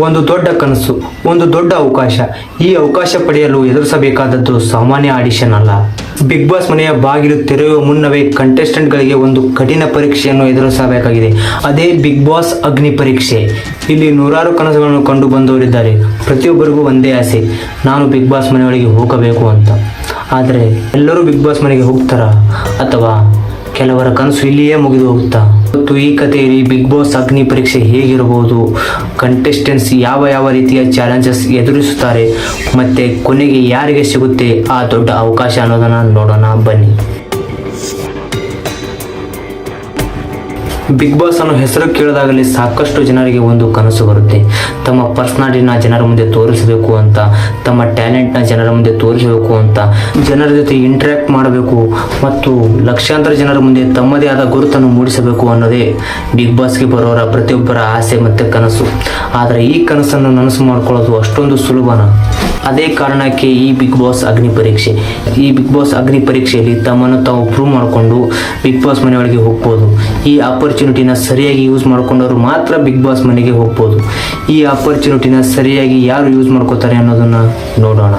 ಒಂದು ದೊಡ್ಡ ಕನಸು, ಒಂದು ದೊಡ್ಡ ಅವಕಾಶ. ಈ ಅವಕಾಶ ಪಡೆಯಲು ಎದುರಿಸಬೇಕಾದದ್ದು ಸಾಮಾನ್ಯ ಆಡಿಷನ್ ಅಲ್ಲ. ಬಿಗ್ ಬಾಸ್ ಮನೆಯ ಬಾಗಿಲು ತೆರೆಯುವ ಮುನ್ನವೇ ಕಂಟೆಸ್ಟೆಂಟ್ಗಳಿಗೆ ಒಂದು ಕಠಿಣ ಪರೀಕ್ಷೆಯನ್ನು ಎದುರಿಸಬೇಕಾಗಿದೆ. ಅದೇ ಬಿಗ್ ಬಾಸ್ ಅಗ್ನಿ ಪರೀಕ್ಷೆ. ಇಲ್ಲಿ ನೂರಾರು ಕನಸುಗಳನ್ನು ಕಂಡು ಬಂದವರಿದ್ದಾರೆ. ಪ್ರತಿಯೊಬ್ಬರಿಗೂ ಒಂದೇ ಆಸೆ, ನಾನು ಬಿಗ್ ಬಾಸ್ ಮನೆಯೊಳಗೆ ಹೋಗಬೇಕು ಅಂತ. ಆದರೆ ಎಲ್ಲರೂ ಬಿಗ್ ಬಾಸ್ ಮನೆಗೆ ಹೋಗ್ತಾರಾ ಅಥವಾ ಕೆಲವರ ಕನಸು ಇಲ್ಲಿಯೇ ಮುಗಿದು ಹೋಗುತ್ತಾ? ಮತ್ತು ಈ ಕಥೆಯಲ್ಲಿ ಬಿಗ್ ಬಾಸ್ ಅಗ್ನಿ ಪರೀಕ್ಷೆ ಹೇಗಿರಬಹುದು, ಕಂಟೆಸ್ಟೆಂಟ್ಸ್ ಯಾವ ರೀತಿಯ ಚಾಲೆಂಜಸ್ ಎದುರಿಸುತ್ತಾರೆ ಮತ್ತು ಕೊನೆಗೆ ಯಾರಿಗೆ ಸಿಗುತ್ತೆ ಆ ದೊಡ್ಡ ಅವಕಾಶ ಅನ್ನೋದನ್ನು ನೋಡೋಣ ಬನ್ನಿ. ಬಿಗ್ ಬಾಸ್ ಅನ್ನೋ ಹೆಸರು ಕೇಳಿದಾಗಲೇ ಸಾಕಷ್ಟು ಜನರಿಗೆ ಒಂದು ಕನಸು ಬರುತ್ತೆ. ತಮ್ಮ ಪರ್ಸ್ನಾಲಿಟಿನ ಜನರ ಮುಂದೆ ತೋರಿಸಬೇಕು ಅಂತ, ತಮ್ಮ ಟ್ಯಾಲೆಂಟ್ನ ಜನರ ಮುಂದೆ ತೋರಿಸಬೇಕು ಅಂತ, ಜನರ ಜೊತೆ ಇಂಟ್ರ್ಯಾಕ್ಟ್ ಮಾಡಬೇಕು ಮತ್ತು ಲಕ್ಷಾಂತರ ಜನರ ಮುಂದೆ ತಮ್ಮದೇ ಆದ ಗುರುತನ್ನು ಮೂಡಿಸಬೇಕು ಅನ್ನೋದೇ ಬಿಗ್ ಬಾಸ್ಗೆ ಬರೋರ ಪ್ರತಿಯೊಬ್ಬರ ಆಸೆ ಮತ್ತು ಕನಸು. ಆದರೆ ಈ ಕನಸನ್ನು ನನಸು ಮಾಡಿಕೊಳ್ಳೋದು ಅಷ್ಟೊಂದು ಸುಲಭನ? ಅದೇ ಕಾರಣಕ್ಕೆ ಈ ಬಿಗ್ ಬಾಸ್ ಅಗ್ನಿ ಪರೀಕ್ಷೆ. ಈ ಬಿಗ್ ಬಾಸ್ ಅಗ್ನಿ ಪರೀಕ್ಷೆಯಲ್ಲಿ ತಮ್ಮನ್ನು ತಾವು ಪ್ರೂವ್ ಮಾಡಿಕೊಂಡು ಬಿಗ್ ಬಾಸ್ ಮನೆಯೊಳಗೆ ಹೋಗ್ಬೋದು. ಈ ಆಪರ್ಚುನಿಟಿನ ಸರಿಯಾಗಿ ಯೂಸ್ ಮಾಡ್ಕೊಂಡವರು ಮಾತ್ರ ಬಿಗ್ ಬಾಸ್ ಮನೆಗೆ ಹೋಗ್ಬೋದು. ಈ ಆಪರ್ಚುನಿಟಿನ ಸರಿಯಾಗಿ ಯಾರು ಯೂಸ್ ಮಾಡ್ಕೋತಾರೆ ಅನ್ನೋದನ್ನು ನೋಡೋಣ.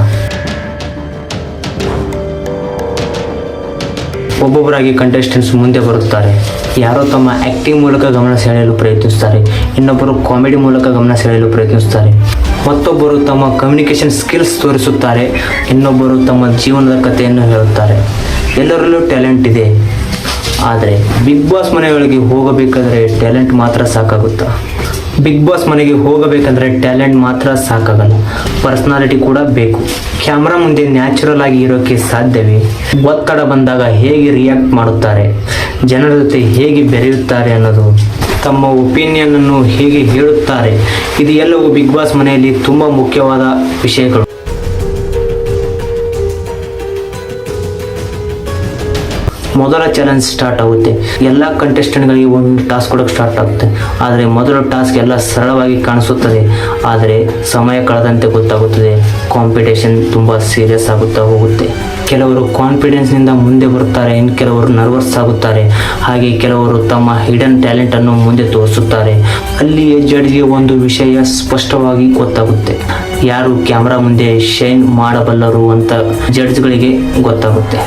ಒಬ್ಬೊಬ್ಬರಾಗಿ ಕಂಟೆಸ್ಟೆಂಟ್ಸ್ ಮುಂದೆ ಬರುತ್ತಾರೆ. ಯಾರೋ ತಮ್ಮ ಆ್ಯಕ್ಟಿಂಗ್ ಮೂಲಕ ಗಮನ ಸೆಳೆಯಲು ಪ್ರಯತ್ನಿಸ್ತಾರೆ, ಇನ್ನೊಬ್ಬರು ಕಾಮಿಡಿ ಮೂಲಕ ಗಮನ ಸೆಳೆಯಲು ಪ್ರಯತ್ನಿಸ್ತಾರೆ, ಮತ್ತೊಬ್ಬರು ತಮ್ಮ ಕಮ್ಯುನಿಕೇಷನ್ ಸ್ಕಿಲ್ಸ್ ತೋರಿಸುತ್ತಾರೆ, ಇನ್ನೊಬ್ಬರು ತಮ್ಮ ಜೀವನದ ಕಥೆಯನ್ನು ಹೇಳುತ್ತಾರೆ. ಎಲ್ಲರಲ್ಲೂ ಟ್ಯಾಲೆಂಟ್ ಇದೆ. ಆದರೆ ಬಿಗ್ ಬಾಸ್ ಮನೆಯೊಳಗೆ ಹೋಗಬೇಕಾದರೆ ಟ್ಯಾಲೆಂಟ್ ಮಾತ್ರ ಸಾಕಾಗುತ್ತಾ? ಬಿಗ್ ಬಾಸ್ ಮನೆಗೆ ಹೋಗಬೇಕಂದ್ರೆ ಟ್ಯಾಲೆಂಟ್ ಮಾತ್ರ ಸಾಕಾಗಲ್ಲ, ಪರ್ಸ್ನಾಲಿಟಿ ಕೂಡ ಬೇಕು. ಕ್ಯಾಮ್ರಾ ಮುಂದೆ ನ್ಯಾಚುರಲ್ ಆಗಿ ಇರೋಕ್ಕೆ ಸಾಧ್ಯವೇ? ಒತ್ತಡ ಬಂದಾಗ ಹೇಗೆ ರಿಯಾಕ್ಟ್ ಮಾಡುತ್ತಾರೆ, ಜನರ ಜೊತೆ ಹೇಗೆ ಬೆರೆಯುತ್ತಾರೆ ಅನ್ನೋದು, ತಮ್ಮ ಒಪಿನಿಯನನ್ನು ಹೇಗೆ ಹೇಳುತ್ತಾರೆ, ಇದು ಎಲ್ಲವೂ ಬಿಗ್ ಬಾಸ್ ಮನೆಯಲ್ಲಿ ತುಂಬ ಮುಖ್ಯವಾದ ವಿಷಯಗಳು. ಮೊದಲ ಚಾಲೆಂಜ್ ಸ್ಟಾರ್ಟ್ ಆಗುತ್ತೆ. ಎಲ್ಲ ಕಂಟೆಸ್ಟೆಂಟ್ಗಳಿಗೆ ಒಂದು ಟಾಸ್ಕ್ ಕೊಡೋಕ್ಕೆ ಸ್ಟಾರ್ಟ್ ಆಗುತ್ತೆ. ಆದರೆ ಮೊದಲ ಟಾಸ್ಕ್ ಎಲ್ಲ ಸರಳವಾಗಿ ಕಾಣಿಸುತ್ತದೆ, ಆದರೆ ಸಮಯ ಕಳೆದಂತೆ ಗೊತ್ತಾಗುತ್ತದೆ ಕಾಂಪಿಟೇಷನ್ ತುಂಬ ಸೀರಿಯಸ್ ಆಗುತ್ತಾ ಹೋಗುತ್ತೆ. ಕೆಲವರು ಕಾನ್ಫಿಡೆನ್ಸ್ನಿಂದ ಮುಂದೆ ಬರುತ್ತಾರೆ, ಇನ್ನು ಕೆಲವರು ನರ್ವಸ್ ಆಗುತ್ತಾರೆ, ಹಾಗೆ ಕೆಲವರು ತಮ್ಮ ಹಿಡನ್ ಟ್ಯಾಲೆಂಟನ್ನು ಮುಂದೆ ತೋರಿಸುತ್ತಾರೆ. ಅಲ್ಲಿಯೇ ಜಡ್ಜ್ಗೆ ಒಂದು ವಿಷಯ ಸ್ಪಷ್ಟವಾಗಿ ಗೊತ್ತಾಗುತ್ತೆ, ಯಾರು ಕ್ಯಾಮ್ರಾ ಮುಂದೆ ಶೈನ್ ಮಾಡಬಲ್ಲರು ಅಂತ ಜಡ್ಜ್ಗಳಿಗೆ ಗೊತ್ತಾಗುತ್ತೆ.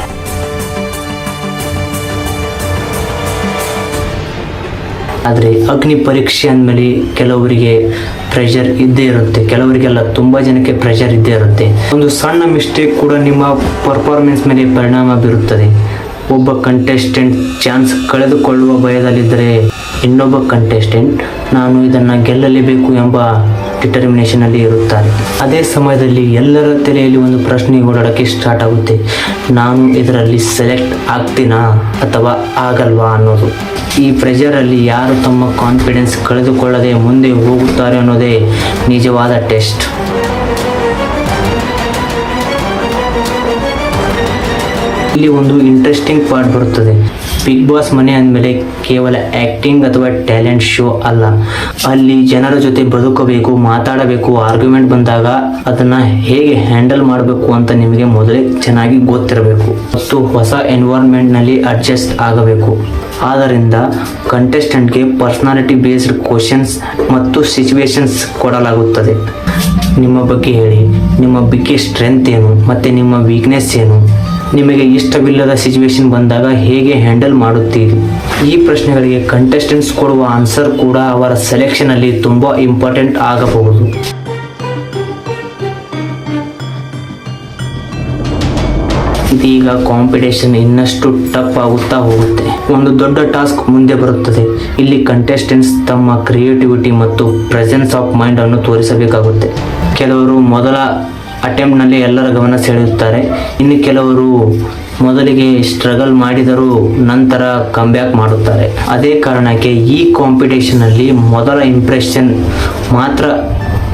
ಆದರೆ ಅಗ್ನಿ ಪರೀಕ್ಷೆ ಅಂದಮೇಲೆ ಕೆಲವರಿಗೆ ಪ್ರೆಷರ್ ಇದ್ದೇ ಇರುತ್ತೆ, ಕೆಲವರಿಗೆಲ್ಲ ತುಂಬ ಜನಕ್ಕೆ ಪ್ರೆಷರ್ ಇದ್ದೇ ಇರುತ್ತೆ. ಒಂದು ಸಣ್ಣ ಮಿಸ್ಟೇಕ್ ಕೂಡ ನಿಮ್ಮ ಪರ್ಫಾರ್ಮೆನ್ಸ್ ಮೇಲೆ ಪರಿಣಾಮ ಬೀರುತ್ತದೆ. ಒಬ್ಬ ಕಂಟೆಸ್ಟೆಂಟ್ ಚಾನ್ಸ್ ಕಳೆದುಕೊಳ್ಳುವ ಭಯದಲ್ಲಿದ್ದರೆ ಇನ್ನೊಬ್ಬ ಕಂಟೆಸ್ಟೆಂಟ್ ನಾನು ಇದನ್ನು ಗೆಲ್ಲಲೇಬೇಕು ಎಂಬ ಡಿಟರ್ಮಿನೇಷನಲ್ಲಿ ಇರುತ್ತಾರೆ. ಅದೇ ಸಮಯದಲ್ಲಿ ಎಲ್ಲರ ತಲೆಯಲ್ಲಿ ಒಂದು ಪ್ರಶ್ನೆ ಓಡಾಡೋಕ್ಕೆ ಸ್ಟಾರ್ಟ್ ಆಗುತ್ತೆ, ನಾನು ಇದರಲ್ಲಿ ಸೆಲೆಕ್ಟ್ ಆಗ್ತೀನಾ ಅಥವಾ ಆಗಲ್ವಾ ಅನ್ನೋದು. ಈ ಪ್ರೆಷರಲ್ಲಿ ಯಾರು ತಮ್ಮ ಕಾನ್ಫಿಡೆನ್ಸ್ ಕಳೆದುಕೊಳ್ಳದೆ ಮುಂದೆ ಹೋಗುತ್ತಾರೆ ಅನ್ನೋದೇ ನಿಜವಾದ ಟೆಸ್ಟ್. ಇಲ್ಲಿ ಒಂದು ಇಂಟ್ರೆಸ್ಟಿಂಗ್ ಪಾರ್ಟ್ ಬರುತ್ತದೆ. ಬಿಗ್ ಬಾಸ್ ಮನೆ ಅಂದಮೇಲೆ ಕೇವಲ ಆ್ಯಕ್ಟಿಂಗ್ ಅಥವಾ ಟ್ಯಾಲೆಂಟ್ ಶೋ ಅಲ್ಲ, ಅಲ್ಲಿ ಜನರ ಜೊತೆ ಬದುಕಬೇಕು, ಮಾತಾಡಬೇಕು, ಆರ್ಗ್ಯುಮೆಂಟ್ ಬಂದಾಗ ಅದನ್ನು ಹೇಗೆ ಹ್ಯಾಂಡಲ್ ಮಾಡಬೇಕು ಅಂತ ನಿಮಗೆ ಮೊದಲೇ ಚೆನ್ನಾಗಿ ಗೊತ್ತಿರಬೇಕು ಮತ್ತು ಹೊಸ ಎನ್ವೈರ್ನ್ಮೆಂಟ್ನಲ್ಲಿ ಅಡ್ಜಸ್ಟ್ ಆಗಬೇಕು. ಆದ್ದರಿಂದ ಕಂಟೆಸ್ಟೆಂಟ್ಗೆ ಪರ್ಸ್ನಾಲಿಟಿ ಬೇಸ್ಡ್ ಕ್ವಶನ್ಸ್ ಮತ್ತು ಸಿಚುವೇಶನ್ಸ್ ಕೊಡಲಾಗುತ್ತದೆ. ನಿಮ್ಮ ಬಗ್ಗೆ ಹೇಳಿ, ನಿಮ್ಮ ಬಿಗ್ಗೆಸ್ಟ್ ಸ್ಟ್ರೆಂತ್ ಏನು ಮತ್ತು ನಿಮ್ಮ ವೀಕ್ನೆಸ್ ಏನು, ನಿಮಗೆ ಇಷ್ಟವಿಲ್ಲದ ಸಿಚುವೇಶನ್ ಬಂದಾಗ ಹೇಗೆ ಹ್ಯಾಂಡಲ್ ಮಾಡುತ್ತೀರಿ. ಈ ಪ್ರಶ್ನೆಗಳಿಗೆ ಕಂಟೆಸ್ಟೆಂಟ್ಸ್ ಕೊಡುವ ಆನ್ಸರ್ ಕೂಡ ಅವರ ಸೆಲೆಕ್ಷನಲ್ಲಿ ತುಂಬ ಇಂಪಾರ್ಟೆಂಟ್ ಆಗಬಹುದು. ಇದೀಗ ಕಾಂಪಿಟೇಷನ್ ಇನ್ನಷ್ಟು ಟಫ್ ಆಗುತ್ತಾ ಹೋಗುತ್ತೆ. ಒಂದು ದೊಡ್ಡ ಟಾಸ್ಕ್ ಮುಂದೆ ಬರುತ್ತದೆ. ಇಲ್ಲಿ ಕಂಟೆಸ್ಟೆಂಟ್ಸ್ ತಮ್ಮ ಕ್ರಿಯೇಟಿವಿಟಿ ಮತ್ತು ಪ್ರೆಸೆನ್ಸ್ ಆಫ್ ಮೈಂಡ್ ಅನ್ನು ತೋರಿಸಬೇಕಾಗುತ್ತೆ. ಕೆಲವರು ಮೊದಲ ಅಟೆಂಪ್ಟ್ನಲ್ಲಿ ಎಲ್ಲರ ಗಮನ ಸೆಳೆಯುತ್ತಾರೆ, ಇನ್ನು ಕೆಲವರು ಮೊದಲಿಗೆ ಸ್ಟ್ರಗಲ್ ಮಾಡಿದರೂ ನಂತರ ಕಮ್ಬ್ಯಾಕ್ ಮಾಡುತ್ತಾರೆ. ಅದೇ ಕಾರಣಕ್ಕೆ ಈ ಕಾಂಪಿಟೇಷನಲ್ಲಿ ಮೊದಲ ಇಂಪ್ರೆಷನ್ ಮಾತ್ರ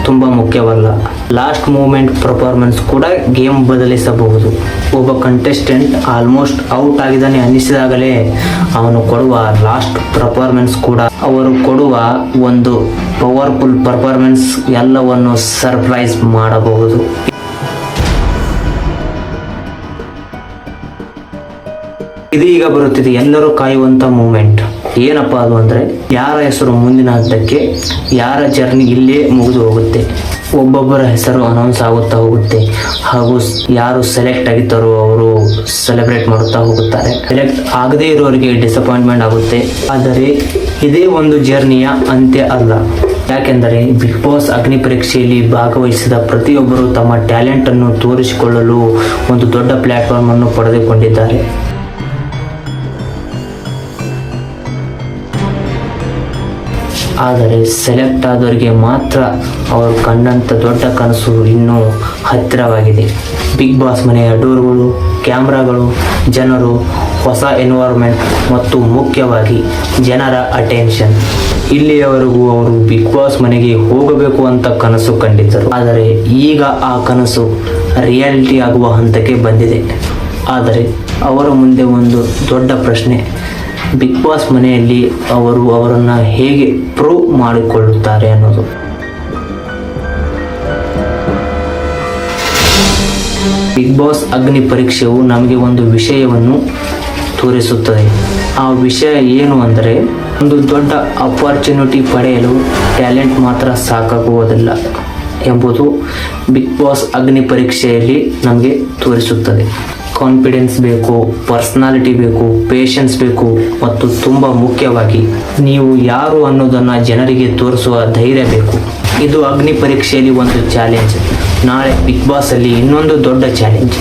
ತುಂಬ ಮುಖ್ಯವಲ್ಲ, ಲಾಸ್ಟ್ ಮೂಮೆಂಟ್ ಪರ್ಫಾರ್ಮೆನ್ಸ್ ಕೂಡ ಗೇಮ್ ಬದಲಿಸಬಹುದು. ಒಬ್ಬ ಕಂಟೆಸ್ಟೆಂಟ್ ಆಲ್ಮೋಸ್ಟ್ ಔಟ್ ಆಗಿದ್ದಾನೆ ಅನ್ನಿಸಿದಾಗಲೇ ಅವನು ಕೊಡುವ ಲಾಸ್ಟ್ ಪರ್ಫಾರ್ಮೆನ್ಸ್ ಕೂಡ, ಅವರು ಕೊಡುವ ಒಂದು ಪವರ್ಫುಲ್ ಪರ್ಫಾರ್ಮೆನ್ಸ್ ಎಲ್ಲವನ್ನು ಸರ್ಪ್ರೈಸ್ ಮಾಡಬಹುದು. ಇದೀಗ ಬರುತ್ತಿದೆ ಎಲ್ಲರೂ ಕಾಯುವಂತ ಮೂಮೆಂಟ್. ಏನಪ್ಪಾ ಅದು ಅಂದ್ರೆ ಯಾರ ಹೆಸರು ಮುಂದಿನ ಹಂತಕ್ಕೆ, ಯಾರ ಜರ್ನಿ ಇಲ್ಲೇ ಮುಗಿದು ಹೋಗುತ್ತೆ. ಒಬ್ಬೊಬ್ಬರ ಹೆಸರು ಅನೌನ್ಸ್ ಆಗುತ್ತಾ ಹೋಗುತ್ತೆ ಹಾಗೂ ಯಾರು ಸೆಲೆಕ್ಟ್ ಆಗಿದ್ದಾರೋ ಅವರು ಸೆಲೆಬ್ರೇಟ್ ಮಾಡುತ್ತಾ ಹೋಗುತ್ತಾರೆ. ಸೆಲೆಕ್ಟ್ ಆಗದೇ ಇರೋರಿಗೆ ಡಿಸಪಾಯಿಂಟ್ಮೆಂಟ್ ಆಗುತ್ತೆ. ಆದರೆ ಇದೇ ಒಂದು ಜರ್ನಿಯ ಅಂತ್ಯ ಅಲ್ಲ. ಯಾಕೆಂದರೆ ಬಿಗ್ ಬಾಸ್ ಅಗ್ನಿ ಪರೀಕ್ಷೆಯಲ್ಲಿ ಭಾಗವಹಿಸಿದ ಪ್ರತಿಯೊಬ್ಬರು ತಮ್ಮ ಟ್ಯಾಲೆಂಟ್ ಅನ್ನು ತೋರಿಸಿಕೊಳ್ಳಲು ಒಂದು ದೊಡ್ಡ ಪ್ಲಾಟ್ಫಾರ್ಮ್ ಅನ್ನು ಪಡೆದುಕೊಂಡಿದ್ದಾರೆ. ಆದರೆ ಸೆಲೆಕ್ಟ್ ಆದವರಿಗೆ ಮಾತ್ರ ಅವರು ಕಂಡಂಥ ದೊಡ್ಡ ಕನಸು ಇನ್ನೂ ಹತ್ತಿರವಾಗಿದೆ. ಬಿಗ್ ಬಾಸ್ ಮನೆಯ ಡೋರ್ಗಳು, ಕ್ಯಾಮ್ರಾಗಳು, ಜನರು, ಹೊಸ ಎನ್ವೈರ್ಮೆಂಟ್ ಮತ್ತು ಮುಖ್ಯವಾಗಿ ಜನರ ಅಟೆನ್ಷನ್. ಇಲ್ಲಿಯವರೆಗೂ ಅವರು ಬಿಗ್ ಬಾಸ್ ಮನೆಗೆ ಹೋಗಬೇಕು ಅಂತ ಕನಸು ಕಂಡಿದ್ದರು. ಆದರೆ ಈಗ ಆ ಕನಸು ರಿಯಾಲಿಟಿ ಆಗುವ ಹಂತಕ್ಕೆ ಬಂದಿದೆ. ಆದರೆ ಅವರ ಮುಂದೆ ಒಂದು ದೊಡ್ಡ ಪ್ರಶ್ನೆ, ಬಿಗ್ ಬಾಸ್ ಮನೆಯಲ್ಲಿ ಅವರು ಅವರನ್ನು ಹೇಗೆ ಪ್ರೂವ್ ಮಾಡಿಕೊಳ್ಳುತ್ತಾರೆ ಅನ್ನೋದು. ಬಿಗ್ ಬಾಸ್ ಅಗ್ನಿ ಪರೀಕ್ಷೆಯು ನಮಗೆ ಒಂದು ವಿಷಯವನ್ನು ತೋರಿಸುತ್ತದೆ. ಆ ವಿಷಯ ಏನು ಅಂದರೆ ಒಂದು ದೊಡ್ಡ ಅಪಾರ್ಚುನಿಟಿ ಪಡೆಯಲು ಟ್ಯಾಲೆಂಟ್ ಮಾತ್ರ ಸಾಕಾಗುವುದಿಲ್ಲ ಎಂಬುದು ಬಿಗ್ ಬಾಸ್ ಅಗ್ನಿ ಪರೀಕ್ಷೆಯಲ್ಲಿ ನಮಗೆ ತೋರಿಸುತ್ತದೆ. ಕಾನ್ಫಿಡೆನ್ಸ್ ಬೇಕು, ಪರ್ಸನಾಲಿಟಿ ಬೇಕು, ಪೇಷನ್ಸ್ ಬೇಕು ಮತ್ತು ತುಂಬ ಮುಖ್ಯವಾಗಿ ನೀವು ಯಾರು ಅನ್ನೋದನ್ನು ಜನರಿಗೆ ತೋರಿಸುವ ಧೈರ್ಯ ಬೇಕು. ಇದು ಅಗ್ನಿ ಪರೀಕ್ಷೆಯಲ್ಲಿ ಒಂದು ಚಾಲೆಂಜ್. ನಾಳೆ ಬಿಗ್ ಬಾಸಲ್ಲಿ ಇನ್ನೊಂದು ದೊಡ್ಡ ಚಾಲೆಂಜ್.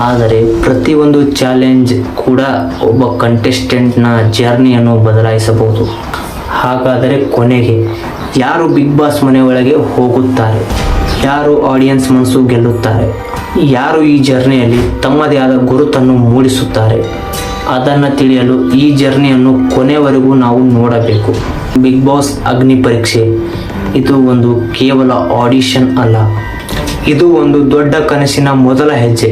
ಆದರೆ ಪ್ರತಿಯೊಂದು ಚಾಲೆಂಜ್ ಕೂಡ ಒಬ್ಬ ಕಂಟೆಸ್ಟೆಂಟ್ನ ಜರ್ನಿಯನ್ನು ಬದಲಾಯಿಸಬಹುದು. ಹಾಗಾದರೆ ಕೊನೆಗೆ ಯಾರು ಬಿಗ್ ಬಾಸ್ ಮನೆಯೊಳಗೆ ಹೋಗುತ್ತಾರೆ, ಯಾರು ಆಡಿಯನ್ಸ್ ಮನಸ್ಸು ಗೆಲ್ಲುತ್ತಾರೆ, ಯಾರು ಈ ಜರ್ನಿಯಲ್ಲಿ ತಮ್ಮದೇ ಆದ ಗುರುತನ್ನು ಮೂಡಿಸುತ್ತಾರೆ, ಅದನ್ನು ತಿಳಿಯಲು ಈ ಜರ್ನಿಯನ್ನು ಕೊನೆವರೆಗೂ ನಾವು ನೋಡಬೇಕು. ಬಿಗ್ ಬಾಸ್ ಅಗ್ನಿ ಪರೀಕ್ಷೆ ಇದು ಒಂದು ಕೇವಲ ಆಡಿಷನ್ ಅಲ್ಲ, ಇದು ಒಂದು ದೊಡ್ಡ ಕನಸಿನ ಮೊದಲ ಹೆಜ್ಜೆ.